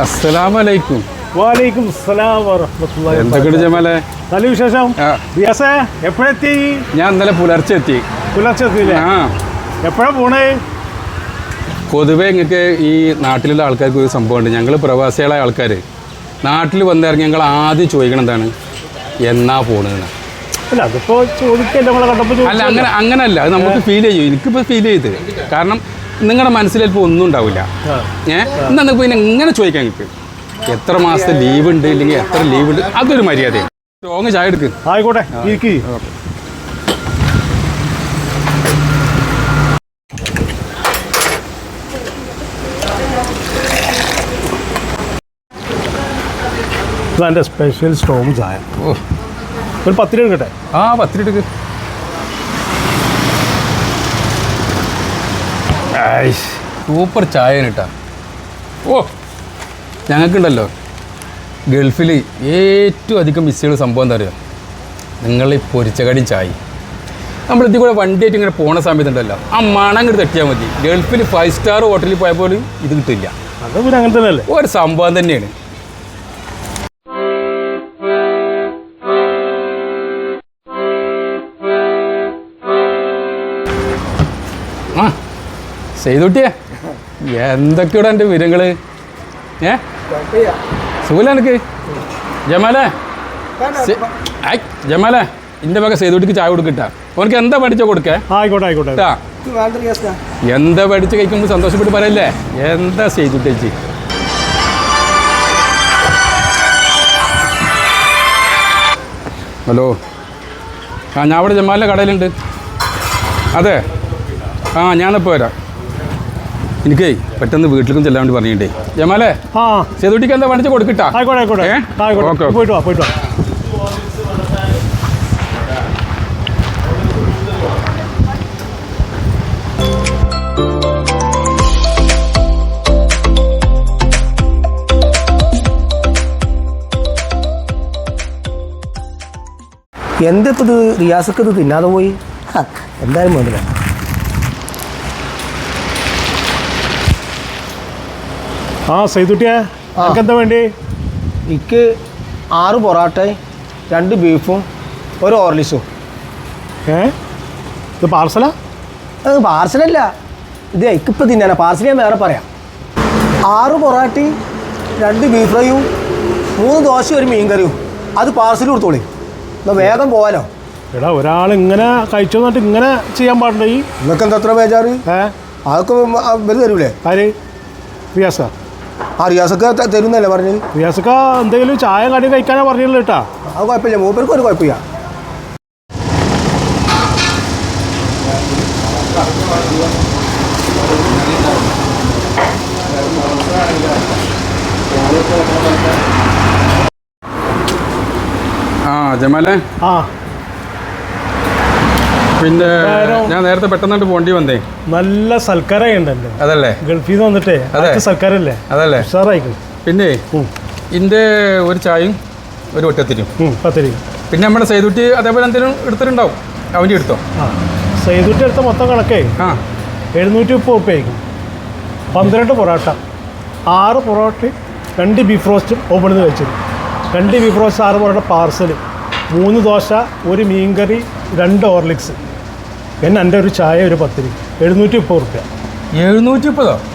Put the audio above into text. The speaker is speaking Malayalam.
അസ്സലാമലൈക്കും. വാലൈക്കും അസ്സലാം വറഹ്മത്തുള്ളാഹി. എന്തൊക്കെയുണ്ട് ജമാലെ? നല്ല വിശേഷം. എപ്പോഴെത്തി? ഞാൻ ഇന്നലെ പുലർച്ചെ എത്തി. പുലർച്ചെ എത്തിയില്ലേ? എപ്പോഴാ പോണേ? പൊതുവേ നിങ്ങൾക്ക് ഈ നാട്ടിലുള്ള ആൾക്കാർക്ക് ഒരു സംഭവമുണ്ട്. ഞങ്ങൾ പ്രവാസികളായ ആൾക്കാർ നാട്ടിൽ വന്നിറങ്ങി ഞങ്ങൾ ആദ്യം ചോദിക്കണം എന്താണ്, എന്നാ പോണെന്ന്. അല്ല അതിപ്പോ ചോദിക്കല്ലേ, നമ്മളെ കണ്ടപ്പോൾ. അല്ല അങ്ങനല്ല, അത് നമുക്ക് ഫീൽ ചെയ്യും. എനിക്കിപ്പോൾ ഫീൽ ചെയ്ത്, കാരണം നിങ്ങളുടെ മനസ്സിൽ ചിലപ്പോൾ ഒന്നും ഉണ്ടാവില്ല. എന്നാ പിന്നെ ഇങ്ങനെ ചോദിക്കാൻ കിട്ടും, എത്ര മാസത്തെ ലീവ് ഉണ്ട്, ഇല്ലെങ്കിൽ എത്ര ലീവ് ഉണ്ട്, അതൊരു മര്യാദയാണ്. സ്ട്രോങ് ചായ എടുക്ക്. ആയിക്കോട്ടെ. ഇതെൻ്റെ സ്പെഷ്യൽ സ്ട്രോങ് ചായ. ഒരു 10 രൂപ എടുക്കട്ടെ? 10 രൂപ എടുക്ക്. സൂപ്പർ ചായ കേട്ടാ. ഞങ്ങൾക്കുണ്ടല്ലോ ഗൾഫിൽ ഏറ്റവും അധികം മിസ് ചെയ്യുന്ന സംഭവം എന്താ പറയുക, നിങ്ങൾ ഈ പൊരിച്ചകടിയും ചായ. നമ്മൾ ഇതിൽ കൂടെ വണ്ടിയായിട്ട് ഇങ്ങനെ പോണ സമയത്തുണ്ടല്ലോ, ആ മണം ഇങ്ങോട്ട് തട്ടിയാൽ മതി. ഗൾഫിൽ 5 സ്റ്റാർ ഹോട്ടലിൽ പോയപ്പോൾ ഇത് കിട്ടില്ല. അത് പിന്നെ അങ്ങനെ തന്നെയല്ലേ, ഒരു സംഭവം തന്നെയാണ്. ചെയ്തുട്ടിയേ, എന്തൊക്കെയാണ് എൻ്റെ വിവരങ്ങള്? സുഖല്ല എനിക്ക്? ജമാലേ ജമാലേ, എൻ്റെ മക സേതുട്ടിക്ക് ചായ കൊടുക്കട്ടാ. അവനക്ക് എന്താ പഠിച്ചാൽ കൊടുക്കേ? ആയിക്കോട്ടെ ആയിക്കോട്ടെ. എന്താ പഠിച്ച് കഴിക്കുമ്പോൾ സന്തോഷപ്പെട്ട് പറയല്ലേ. എന്താ സേതുട്ടേച്ചി? ഹലോ, ഞാൻ അവിടെ ജമാലിൻ്റെ കടയിലുണ്ട്. അതെ, ഞാനിപ്പോൾ വരാം. എനിക്കേ പെട്ടെന്ന് വീട്ടിലേക്കും ചെല്ലാൻ വേണ്ടി പറഞ്ഞിട്ടേ. ജമാലേ, സേതുട്ടിക്ക് എന്താ പഠിച്ച് കൊടുക്കട്ടാ? ഓക്കെ, പോയിട്ട് വാ. എന്തിപ്പോൾ ഇത് റിയാസൊക്കെ ഇത് തിന്നാതെ പോയി? എന്തായാലും വേണ്ടില്ല. സൈതുട്ടിയാ, എന്താ വേണ്ടി? എനിക്ക് 6 പൊറാട്ടയും 2 ബീഫും 1 ഹോർലിക്സും. ഇത് പാർസലാ? അത് പാർസലല്ല, ഇത് എനിക്കിപ്പോൾ തിന്നാനാ. പാർസൽ ഞാൻ വേറെ പറയാം. 6 പൊറാട്ടയും 2 ബീഫ് ഫ്രൈയും 3 ദോശയും 1 മീൻ കറിയും. അത് പാർസൽ കൊടുത്തോളി, എന്നാൽ വേഗം പോകാലോ. എടാ, ഒരാൾ ഇങ്ങനെ കഴിച്ചു എന്നിട്ട് ഇങ്ങനെ ചെയ്യാൻ പാടില്ല. നിങ്ങൾക്ക് എന്താ അത്ര ബേജാറ്? അതൊക്കെ ഇവർ തരൂലേ? ആര്? റിയാസ? റിയാസൊക്കെ തരുന്നല്ലേ പറഞ്ഞത്? റിയാസക്ക എന്തെങ്കിലും ചായ കടി കഴിക്കാനാ പറഞ്ഞില്ല കേട്ടാ. അത് കുഴപ്പമില്ല, മൂപ്പർക്ക് ഒരു കുഴപ്പമില്ല. ജമാലേ, പിന്നെ ഞാൻ നേരത്തെ പെട്ടെന്നായിട്ട് പോണ്ടി വന്നേ. നല്ല സൽക്കാരുണ്ടല്ലോ. അതല്ലേ, ഗൾഫിൽ നിന്ന് വന്നിട്ടേ സൽക്കാരല്ലേ? അതല്ലേ, ഉഷാറായിക്കും. പിന്നെ ഇതിൻ്റെ ഒരു ചായയും 1 ഒറ്റത്തിനും 10 രൂപ. പിന്നെ നമ്മുടെ സൈതുട്ടി അതേപോലെ എന്തെങ്കിലും എടുത്തിട്ടുണ്ടാവും, അവൻ്റെ എടുത്തോ. സൈതുട്ടി എടുത്ത മൊത്തം കണക്കേ 730 രൂപയായിരിക്കും. 12 പൊറോട്ട, 6 പൊറോട്ട, 2 ബീഫ് റോസ്റ്റും ഓപ്പണിൽ നിന്ന് വെച്ചത്. 2 beef roast, 6 parotta parcel, 3 dosa, 1 മീൻകറി, 2 ഹോർലിക്സ്, പിന്നെ എൻ്റെ ഒരു ചായ, ഒരു 10 രൂപ. 730 രൂപ. 730?